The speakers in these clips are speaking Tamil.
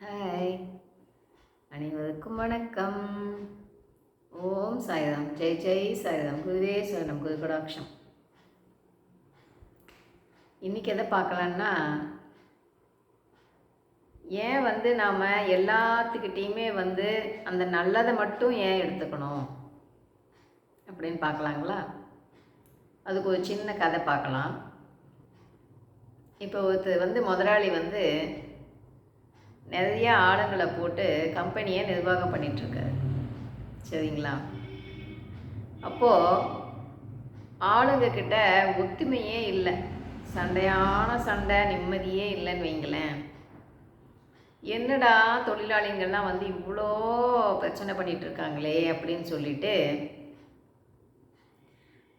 ஹாய், அனைவருக்கும் வணக்கம். ஓம் சாய்ராம். ஜெய் ஜெய் சாய்ராம். குருவே சரணம். குரு கடாட்சம். இன்றைக்கி எதை பார்க்கலான்னா, ஏன் நாம் எல்லாத்துக்கிட்டேயுமே அந்த நல்லதை மட்டும் ஏன் எடுத்துக்கணும் அப்படின்னு பார்க்கலாங்களா? அதுக்கு ஒரு சின்ன கதை பார்க்கலாம். இப்போ ஒருத்தர் முதலாளி நிறைய ஆளுங்களை போட்டு கம்பெனியை நிர்வாகம் பண்ணிகிட்ருக்காரு. சரிங்களா? அப்போது ஆளுங்கக்கிட்ட ஒத்துமையே இல்லை, சண்டையான சண்டை, நிம்மதியே இல்லைன்னு வைங்களேன். என்னடா தொழிலாளிங்கள்லாம் இவ்வளோ பிரச்சனை பண்ணிகிட்ருக்காங்களே அப்படின்னு சொல்லிட்டு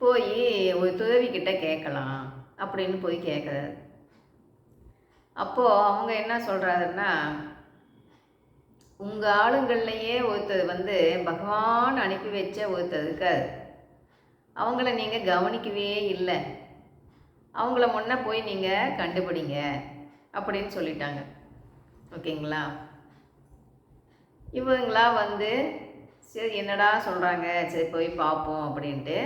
போய் ஒரு துறவிக்கிட்ட கேட்கலாம் அப்படின்னு போய் கேட்குறாரு. அப்போது அவங்க என்ன சொல்கிறாருன்னா, உங்கள் ஆளுங்கள்லையே ஒருத்தர் பகவான் அனுப்பி வச்ச ஒருத்தர் இருக்கார், அவங்கள நீங்கள் கவனிக்கவே இல்லை, அவங்கள முன்ன போய் நீங்கள் கண்டுபிடிங்க அப்படின்னு சொல்லிட்டாங்க. ஓகேங்களா? இவங்களா சரி என்னடா சொல்கிறாங்க, சரி போய் பார்ப்போம் அப்படின்ட்டு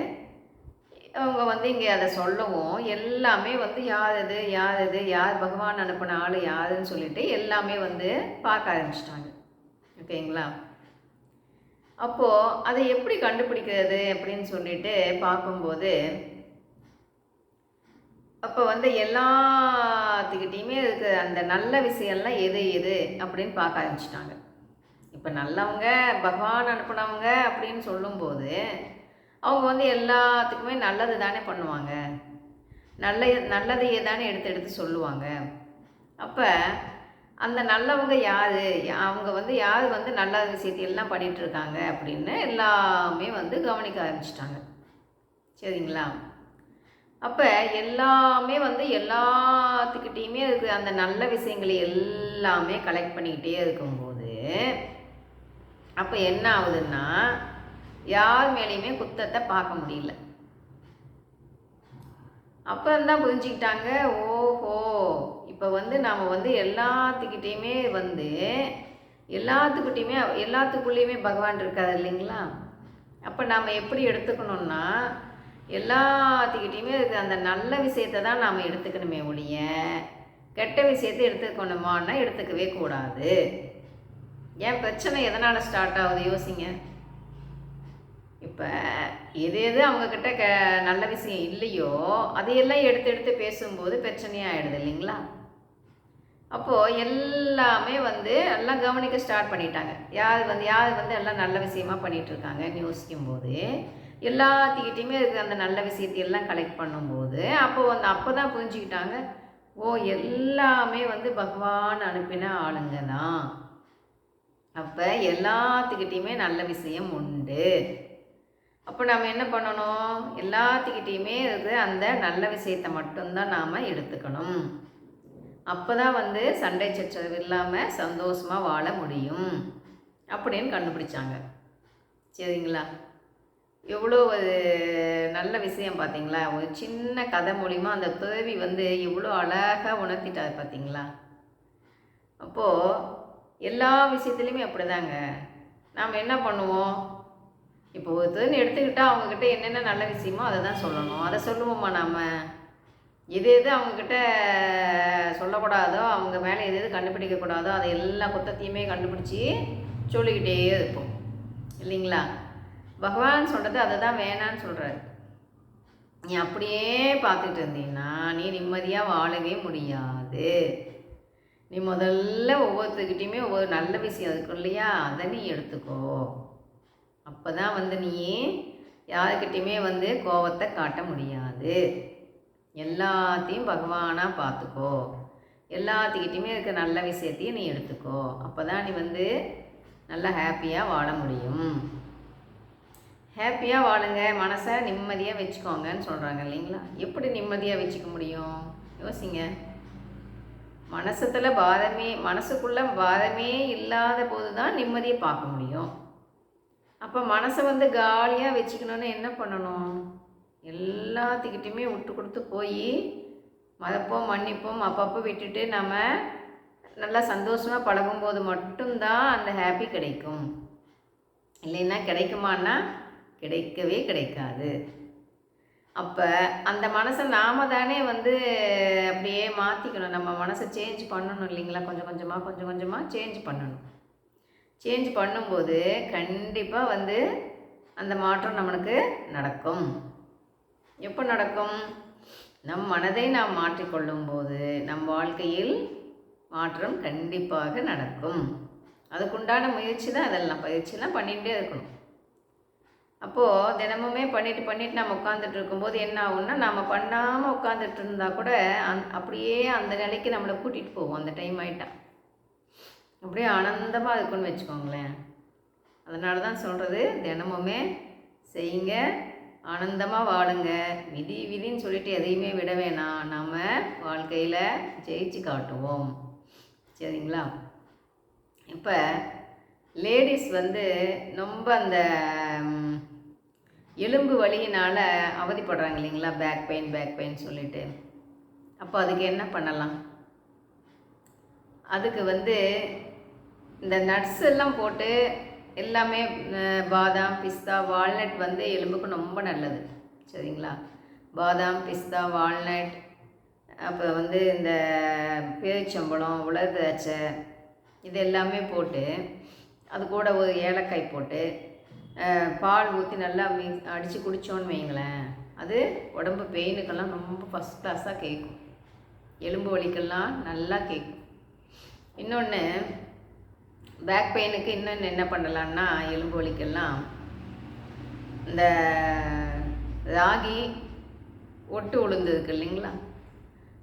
அவங்க இங்கே அதை சொல்லவும் எல்லாமே யார் இது யார் இது, யார் பகவான் அனுப்பின ஆள் யாருன்னு சொல்லிட்டு எல்லாமே பார்க்க ஆரம்பிச்சிட்டாங்க. ஓகேங்களா? அப்போது அதை எப்படி கண்டுபிடிக்கிறது அப்படின்னு சொல்லிட்டு பார்க்கும்போது, அப்போ எல்லாத்துக்கிட்டேயுமே இருக்கிற அந்த நல்ல விஷயம்லாம் எது எது அப்படின்னு பார்க்க ஆரம்பிச்சிட்டாங்க. இப்போ நல்லவங்க பகவான் அனுப்பினவங்க அப்படின்னு சொல்லும்போது அவங்க எல்லாத்துக்குமே நல்லது தானே பண்ணுவாங்க, நல்லதையே தானே எடுத்து எடுத்து சொல்லுவாங்க. அப்போ அந்த நல்லவங்க யார், அவங்க யார் நல்ல விஷயத்தையெல்லாம் பண்ணிகிட்ருக்காங்க அப்படின்னு எல்லாமே கவனிக்க ஆரம்பிச்சிட்டாங்க. சரிங்களா? அப்போ எல்லாமே எல்லாத்துக்கிட்டேயுமே இருக்குது அந்த நல்ல விஷயங்களை எல்லாமே கலெக்ட் பண்ணிக்கிட்டே இருக்கும்போது அப்போ என்ன ஆகுதுன்னா, யார் மேலேயுமே குத்தத்தை பார்க்க முடியல. அப்போ தான் புரிஞ்சுக்கிட்டாங்க, ஓஹோ இப்போ நாம் எல்லாத்துக்கிட்டேயுமே எல்லாத்துக்குள்ளேயுமே பகவான் இருக்காது இல்லைங்களா? அப்போ நாம் எப்படி எடுத்துக்கணுன்னா, எல்லாத்துக்கிட்டேயுமே இருக்குது அந்த நல்ல விஷயத்தை தான் நாம் எடுத்துக்கணுமே ஒழிய கெட்ட விஷயத்தை எடுத்துக்கணுமான்னா எடுத்துக்கவே கூடாது. ஏன் பிரச்சனை எதனால் ஸ்டார்ட் ஆகுது யோசிங்க. இப்போ எது எது அவங்கக்கிட்ட நல்ல விஷயம் இல்லையோ அதையெல்லாம் எடுத்து எடுத்து பேசும்போது பிரச்சனையாக ஆகிடுது இல்லைங்களா? அப்போது எல்லாமே எல்லாம் கவனிக்க ஸ்டார்ட் பண்ணிட்டாங்க. யார் எல்லாம் நல்ல விஷயமா பண்ணிகிட்ருக்காங்கன்னு யோசிக்கும்போது எல்லாத்துக்கிட்டையுமே இருக்கிற அந்த நல்ல விஷயத்தையெல்லாம் கலெக்ட் பண்ணும்போது அப்போ தான் புரிஞ்சுக்கிட்டாங்க, ஓ எல்லாமே பகவான் அனுப்பின ஆளுங்க தான். அப்போ எல்லாத்துக்கிட்டேயுமே நல்ல விஷயம் உண்டு. அப்போ நாம் என்ன பண்ணணும், எல்லாத்துக்கிட்டேயுமே இருக்கிற அந்த நல்ல விஷயத்தை மட்டும்தான் நாம் எடுத்துக்கணும். அப்போ தான் சண்டை சச்சரவு இல்லாமல் சந்தோஷமாக வாழ முடியும் அப்படின்னு கண்டுபிடிச்சாங்க. சரிங்களா? எவ்வளோ ஒரு நல்ல விஷயம் பார்த்தீங்களா? ஒரு சின்ன கதை மூலிமா அந்த துறவி எவ்வளோ அழகாக உணர்த்திட்டார் பார்த்தீங்களா? அப்போது எல்லா விஷயத்துலையுமே அப்படிதாங்க. நாம் என்ன பண்ணுவோம், இப்போ ஒருத்தர்னு எடுத்துக்கிட்டால் அவங்கக்கிட்ட என்னென்ன நல்ல விஷயமோ அதை தான் சொல்லணும். அதை சொல்லுவோம்மா நாம்? எது எது அவங்கக்கிட்ட சொல்லக்கூடாதோ, அவங்க மேலே எது எது கண்டுபிடிக்கக்கூடாதோ அதை எல்லா குத்தத்தையுமே கண்டுபிடிச்சி சொல்லிக்கிட்டே இருப்போம் இல்லைங்களா? பகவான் சொல்கிறது அதை தான் வேணான்னு சொல்கிறாரு. நீ அப்படியே பார்த்துட்டு இருந்தீங்கன்னா நீ நிம்மதியாக வாழவே முடியாது. நீ முதல்ல ஒவ்வொருத்தர்கிட்டையுமே ஒவ்வொரு நல்ல விஷயம் இருக்கும் இல்லையா, அதை நீ எடுத்துக்கோ. அப்போ தான் நீ யாருக்கிட்டையுமே கோபத்தை காட்ட முடியாது. எல்லாத்தையும் பகவானாக பார்த்துக்கோ, எல்லாத்துக்கிட்டையுமே இருக்க நல்ல விஷயத்தையும் நீ எடுத்துக்கோ. அப்போ தான் நீ நல்லா ஹாப்பியாக வாழ முடியும். ஹாப்பியாக வாழுங்க, மனசை நிம்மதியாக வச்சுக்கோங்கன்னு சொல்கிறாங்க இல்லைங்களா? எப்படி நிம்மதியாக வச்சுக்க முடியும் யோசிங்க. மனசுக்குள்ளே பாரமே இல்லாத போது தான் நிம்மதியை பார்க்க முடியும். அப்போ மனசை காலியாக வச்சுக்கணுன்னு என்ன பண்ணணும், எல்லாத்துக்கிட்டையுமே விட்டு கொடுத்து போய் மறப்போம் மன்னிப்போம் அப்பப்போ விட்டுட்டு நம்ம நல்லா சந்தோஷமாக பழகும்போது மட்டும்தான் அந்த ஹாப்பி கிடைக்கும். இல்லைன்னா கிடைக்குமான்னா கிடைக்கவே கிடைக்காது. அப்போ அந்த மனசை நாம தானே வந்து அப்படியே மாற்றிக்கணும். நம்ம மனசை சேஞ்ச் பண்ணணும் இல்லைங்களா? கொஞ்சம் கொஞ்சமாக சேஞ்ச் பண்ணணும். சேஞ்ச் பண்ணும்போது கண்டிப்பாக வந்து அந்த மாற்றம் நம்மளுக்கு நடக்கும். எப்போ நடக்கும்? நம் மனதை நாம் மாற்றிக்கொள்ளும் போது நம் வாழ்க்கையில் மாற்றம் கண்டிப்பாக நடக்கும். அதுக்குண்டான முயற்சி தான் அதெல்லாம். பயிற்சிலாம் பண்ணிகிட்டே இருக்கணும். அப்போது தினமுமே பண்ணிவிட்டு நம்ம உட்காந்துட்டு இருக்கும்போது என்ன ஆகும்னா, நாம் பண்ணாமல் உட்காந்துட்டு இருந்தால் கூட அப்படியே அந்த நிலைக்கு நம்மளை கூட்டிகிட்டு போவோம். அந்த டைம் ஆகிட்டா அப்படியே ஆனந்தமாக இருக்குன்னு வச்சுக்கோங்களேன். அதனால தான் சொல்கிறது, தினமுமே செய்யுங்க, ஆனந்தமாக வாழுங்க. விதின்னு சொல்லிட்டு எதையுமே விட வேணாம். நம்ம வாழ்க்கையில் ஜெயிச்சு காட்டுவோம். சரிங்களா? இப்போ லேடிஸ் வந்து ரொம்ப அந்த எலும்பு வலியினால் அவதிப்படுறாங்க இல்லைங்களா? பேக் பெயின் சொல்லிட்டு. அப்போ அதுக்கு என்ன பண்ணலாம்? அதுக்கு வந்து இந்த நட்ஸ் எல்லாம் போட்டு எல்லாமே பாதாம், பிஸ்தா, வால்நட் வந்து எலும்புக்கு ரொம்ப நல்லது. சரிங்களா? பாதாம், பிஸ்தா, வால்நட், அப்போ வந்து இந்த பேரிச்சம்பழம், உலர் திராட்சை, இது எல்லாமே போட்டு அது கூட ஒரு ஏலக்காய் போட்டு பால் ஊற்றி நல்லா அடித்து குடித்தோன்னு வைங்களேன், அது உடம்பு பெயினுக்கெல்லாம் ரொம்ப ஃபஸ்ட் கிளாஸாக கேட்கும். எலும்பு வலிக்கெல்லாம் நல்லா கேட்கும். இன்னொன்று, பேக் பெயினுக்கு இன்னொன்று என்ன பண்ணலான்னா, எலும்பு வலிக்கெல்லாம் இந்த ராகி ஒட்டு உளுந்து இருக்குது இல்லைங்களா?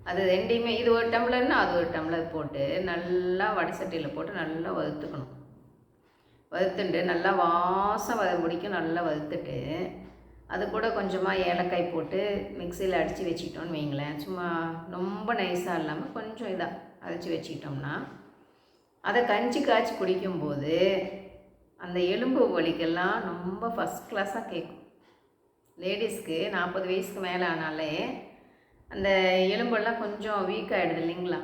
அது ரெண்டையுமே, இது ஒரு டம்ளர்னா அது ஒரு டம்ளர் போட்டு நல்லா வடசட்டியில் போட்டு நல்லா வறுத்துக்கணும். வறுத்துட்டு நல்லா வாசம் வர முடிக்கும் நல்லா வறுத்துட்டு அது கூட கொஞ்சமாக ஏலக்காய் போட்டு மிக்சியில் அடித்து வச்சுக்கிட்டோன்னு வைங்களேன். சும்மா ரொம்ப நைஸாக இல்லாமல் கொஞ்சம் இதாக அரைச்சி வச்சுக்கிட்டோம்னா அதை கஞ்சி காய்ச்சி குடிக்கும்போது அந்த எலும்பு வலிக்கெல்லாம் ரொம்ப ஃபஸ்ட் கிளாஸாக கேட்கும். லேடிஸ்க்கு 40 வயசுக்கு மேலே ஆனாலே அந்த எலும்பெல்லாம் கொஞ்சம் வீக் ஆகிடுது இல்லைங்களா?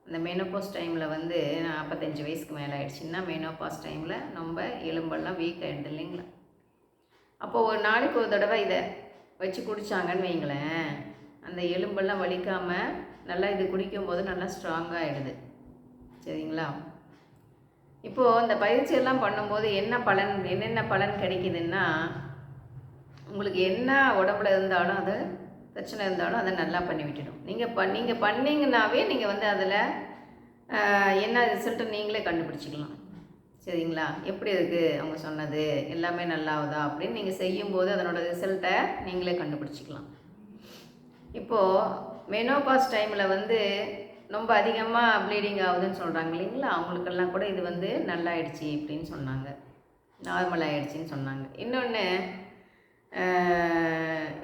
அந்த மெனோபாஸ் டைமில் வந்து 45 வயசுக்கு மேலே ஆகிடுச்சின்னா மெனோபாஸ் டைமில் ரொம்ப எலும்பெல்லாம் வீக் ஆகிடுது இல்லைங்களா? அப்போது ஒரு நாளைக்கு ஒரு தடவை இதை வச்சு குடித்தாங்கன்னு வைங்களேன், அந்த எலும்பெல்லாம் வலிக்காமல் நல்லா இது குடிக்கும்போது நல்லா ஸ்ட்ராங்காக ஆகிடுது. சரிங்களா? இப்போது இந்த பயிற்சியெல்லாம் பண்ணும்போது என்னென்ன பலன் கிடைக்குதுன்னா, உங்களுக்கு என்ன உடம்புல இருந்தாலும் அது பிரச்சனை இருந்தாலும் அதை நல்லா பண்ணி விட்டுடும். நீங்கள் பண்ணிங்கன்னாவே நீங்கள் வந்து அதில் என்ன ரிசல்ட்டு நீங்களே கண்டுபிடிச்சிக்கலாம். சரிங்களா? எப்படி இருக்குது அவங்க சொன்னது எல்லாமே நல்லாவுதா அப்படின்னு நீங்கள் செய்யும்போது அதனோட ரிசல்ட்டை நீங்களே கண்டுபிடிச்சிக்கலாம். இப்போது மெனோபாஸ் டைமில் வந்து ரொம்ப அதிகமாக ப்ளீடிங் ஆகுதுன்னு சொல்கிறாங்க இல்லைங்களா? அவங்களுக்கெல்லாம் கூட இது வந்து நல்லாயிடுச்சு அப்படின்னு சொன்னாங்க, நார்மல் ஆகிடுச்சின்னு சொன்னாங்க. இன்னொன்று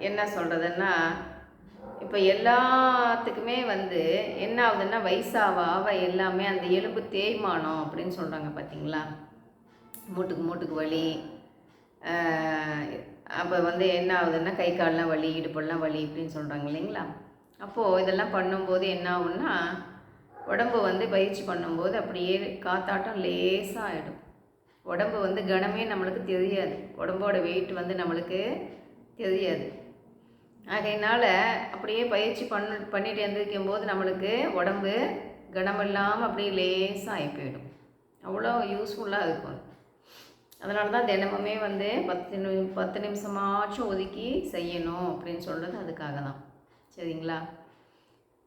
என்ன சொல்கிறதுன்னா, இப்போ எல்லாத்துக்குமே வந்து என்ன ஆகுதுன்னா, வயசாக எல்லாமே அந்த எலும்பு தேய்மானம் அப்படின்னு சொல்கிறாங்க பார்த்தீங்களா? மூட்டுக்கு வலி, அப்போ வந்து என்ன ஆகுதுன்னா கை கால்லாம் வலி, இடுப்பெல்லாம் வலி இப்படின்னு சொல்கிறாங்க இல்லைங்களா? அப்போது இதெல்லாம் பண்ணும்போது என்ன ஆகுன்னா, உடம்பு வந்து பயிற்சி பண்ணும்போது அப்படியே காத்தாட்டம் லேசாக ஆகிடும். உடம்பு வந்து கனமே நம்மளுக்கு தெரியாது. உடம்போட வெயிட் வந்து நம்மளுக்கு தெரியாது. ஆகையினால் அப்படியே பயிற்சி பண்ணிட்டு எழுந்திரிக்கும் போது நம்மளுக்கு உடம்பு கனமில்லாமல் அப்படியே லேசாக ஆகி போயிடும். அவ்வளோ யூஸ்ஃபுல்லாக இருக்கும். அதனால தான் தினமுமே வந்து 10 நிமிஷமாச்சும் ஒதுக்கி செய்யணும் அப்படின்னு சொல்கிறது அதுக்காக தான். சரிங்களா?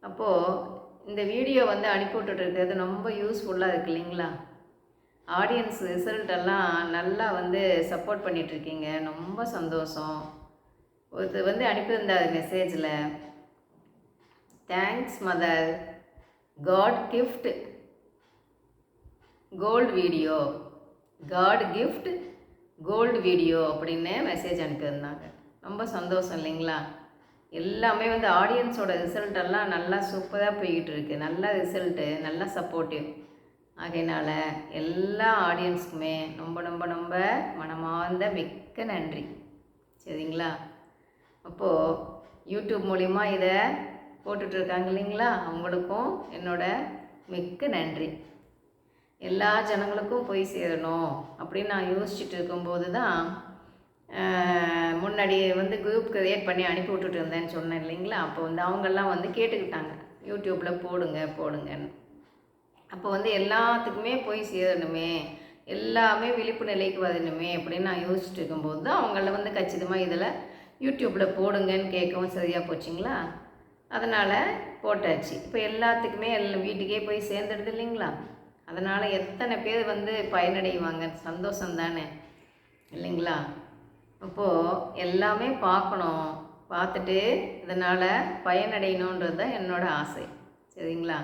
அப்போது இந்த வீடியோ வந்து அனுப்பி விட்டுட்டு ரொம்ப யூஸ்ஃபுல்லாக இருக்குது இல்லைங்களா? ஆடியன்ஸ் ரிசல்ட்டெல்லாம் நல்லா வந்து சப்போர்ட் பண்ணிகிட்ருக்கீங்க, ரொம்ப சந்தோஷம். ஒருத்தர் வந்து அனுப்பியிருந்தார் மெசேஜில், thanks mother, God gift gold video, God gift gold video அப்படின்னு மெசேஜ் அனுப்பியிருந்தாங்க. ரொம்ப சந்தோஷம் இல்லைங்களா? எல்லாமே வந்து ஆடியன்ஸோட ரிசல்ட்டெல்லாம் நல்லா சூப்பராக போய்கிட்டு இருக்குது. நல்ல ரிசல்ட்டு, நல்ல சப்போர்ட்டிவ். ஆகையினால் எல்லா ஆடியன்ஸுக்குமே ரொம்ப மனமார்ந்த மிக்க நன்றி. சரிங்களா? அப்போது யூடியூப் மூலிமா இதை போட்டுட்ருக்காங்க இல்லைங்களா? அவங்களுக்கும் என்னோட மிக்க நன்றி. எல்லா ஜனங்களுக்கும் போய் சேரணும் அப்படின்னு நான் யோசிச்சுட்டு இருக்கும்போது தான் முன்னாடி வந்து குரூப் கிரியேட் பண்ணி அனுப்பி விட்டுட்டு இருந்தேன்னு சொன்னேன் இல்லைங்களா. அப்போ வந்து அவங்கெல்லாம் வந்து கேட்டுக்கிட்டாங்க, யூடியூப்பில் போடுங்கன்னு. அப்போ வந்து எல்லாத்துக்குமே போய் சேரணுமே, எல்லாமே விழிப்பு நிலைக்கு வரணுமே அப்படின்னு நான் யோசிச்சுட்டு இருக்கும்போது தான் அவங்கள வந்து கச்சிதமாக இதில் யூடியூப்பில் போடுங்கன்னு கேட்கவும் சரியாக போச்சுங்களா. அதனால் போட்டாச்சு. இப்போ எல்லாத்துக்குமே வீட்டுக்கே போய் சேர்ந்துடுது இல்லைங்களா. அதனால் எத்தனை பேர் வந்து பயனடைவாங்க, சந்தோஷம் தானே இல்லைங்களா. அப்போது எல்லாமே பார்க்கணும், பார்த்துட்டு இதனால் பயனடையணுன்றது தான் என்னோடய ஆசை. சரிங்களா.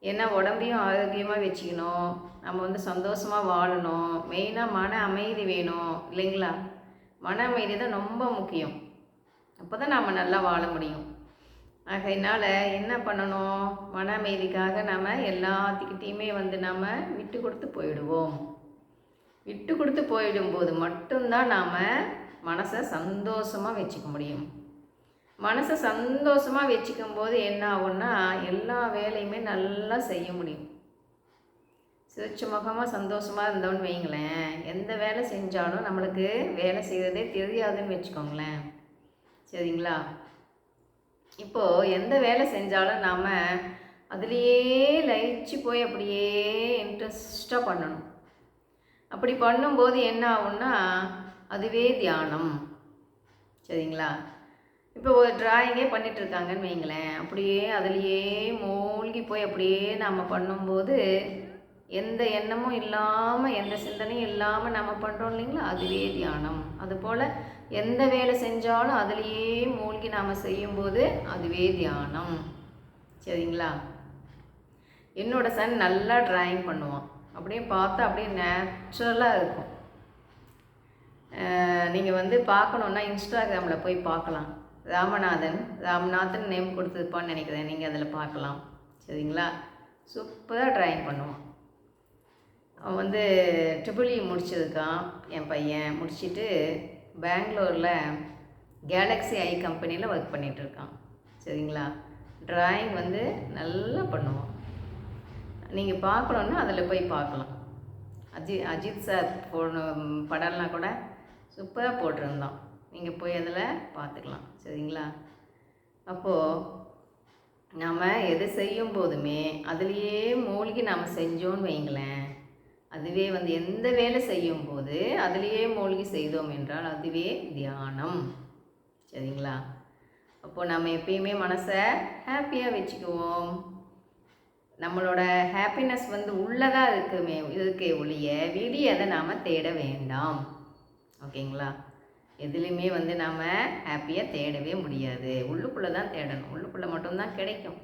ஏன்னா உடம்பையும் ஆரோக்கியமாக வச்சுக்கணும், நம்ம வந்து சந்தோஷமாக வாழணும், மெயினாக மன அமைதி வேணும் இல்லைங்களா. மன அமைதி தான் ரொம்ப முக்கியம். அப்போ தான் நம்ம நல்லா வாழ முடியும். ஆகையினால் என்ன பண்ணணும், மன அமைதிக்காக நம்ம எல்லாத்துக்கிட்டேயுமே வந்து நம்ம விட்டு கொடுத்து போயிடுவோம். விட்டு கொடுத்து போயிடும்போது மட்டும்தான் நாம் மனசை சந்தோஷமாக வச்சுக்க முடியும். மனசை சந்தோஷமாக வச்சுக்கும் போது என்ன ஆகும்னா எல்லா வேலையுமே நல்லா செய்ய முடியும். சிரிச்ச முகமாக சந்தோஷமாக இருந்தோன்னு வைங்களேன், எந்த வேலை செஞ்சாலும் நம்மளுக்கு வேலை செய்கிறதே தெரியாதுன்னு வச்சுக்கோங்களேன். சரிங்களா. இப்போது எந்த வேலை செஞ்சாலும் நாம் அதுலேயே லயிச்சு போய் அப்படியே இன்ட்ரெஸ்டாக பண்ணணும். அப்படி பண்ணும்போது என்ன ஆகும்னா அதுவே தியானம். சரிங்களா. இப்போ ஒரு டிராயிங்கே பண்ணிகிட்ருக்காங்கன்னு வைங்களேன், அப்படியே அதுலேயே மூழ்கி போய் அப்படியே நாம் பண்ணும்போது எந்த எண்ணமும் இல்லாமல் எந்த சிந்தனையும் இல்லாமல் நம்ம பண்ணுறோம் இல்லைங்களா, அதுவே தியானம். அதுபோல் எந்த வேலை செஞ்சாலும் அதுலேயே மூழ்கி நாம் செய்யும்போது அதுவே தியானம். சரிங்களா. என்னோடய சன் நல்லா டிராயிங் பண்ணுவான், அப்படியே பார்த்தா அப்படியே நேச்சுரலாக இருக்கும். நீங்கள் வந்து பார்க்கணுன்னா இன்ஸ்டாகிராமில் போய் பார்க்கலாம். ராமநாதன் நேம் கொடுத்துருப்பான்னு நினைக்கிறேன், நீங்கள் அதில் பார்க்கலாம். சரிங்களா. சூப்பராக டிராயிங் பண்ணுவான். அவன் வந்து ட்ரிபிள் இ முடிச்சிருக்கான். என் பையன் முடிச்சுட்டு பெங்களூரில் கேலக்ஸி ஐ கம்பெனியில் ஒர்க் பண்ணிகிட்ருக்கான். சரிங்களா. டிராயிங் வந்து நல்லா பண்ணுவான். நீங்கள் பார்க்கணுன்னா அதில் போய் பார்க்கலாம். அஜித் சார் படம்லாம் கூட சூப்பராக போட்டிருந்தான், நீங்கள் போய் அதில் பார்த்துக்கலாம். சரிங்களா. அப்போது நாம் எது செய்யும் போதுமே அதுலேயே மூழ்கி நாம் செஞ்சோன்னு வைங்களேன், அதுவே வந்து எந்த வேலை செய்யும் போது அதுலேயே மூழ்கி செய்தோம் என்றால் அதுவே தியானம். சரிங்களா. அப்போது நம்ம எப்பயுமே மனசை ஹாப்பியாக வச்சுக்குவோம். நம்மளோட ஹாப்பினஸ் வந்து உள்ளதாக இருக்கே ஒழிய வெளியே அதை நாம் தேட வேண்டாம். ஓகேங்களா. எதுலேயுமே வந்து நாம் ஹாப்பியாக தேடவே முடியாது, உள்ளுக்குள்ளே தான் தேடணும். உள்ளுக்குள்ளே மட்டும்தான் கிடைக்கும்.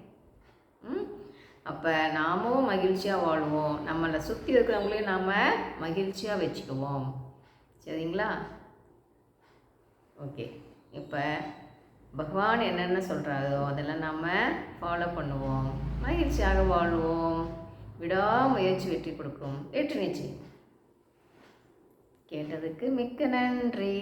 அப்போ நாமும் மகிழ்ச்சியாக வாழ்வோம், நம்மளை சுற்றி இருக்கிறவங்களையும் நாம் மகிழ்ச்சியாக வச்சுக்குவோம். சரிங்களா. ஓகே. இப்போ பகவான் என்னென்ன சொல்கிறாரோ அதெல்லாம் நாம் ஃபாலோ பண்ணுவோம், மகிழ்ச்சியாக வாழ்வோம். விடாமுயற்சி வெற்றி கொடுக்கும், வெற்றி நிச்சயம். கேட்டதுக்கு மிக்க நன்றி.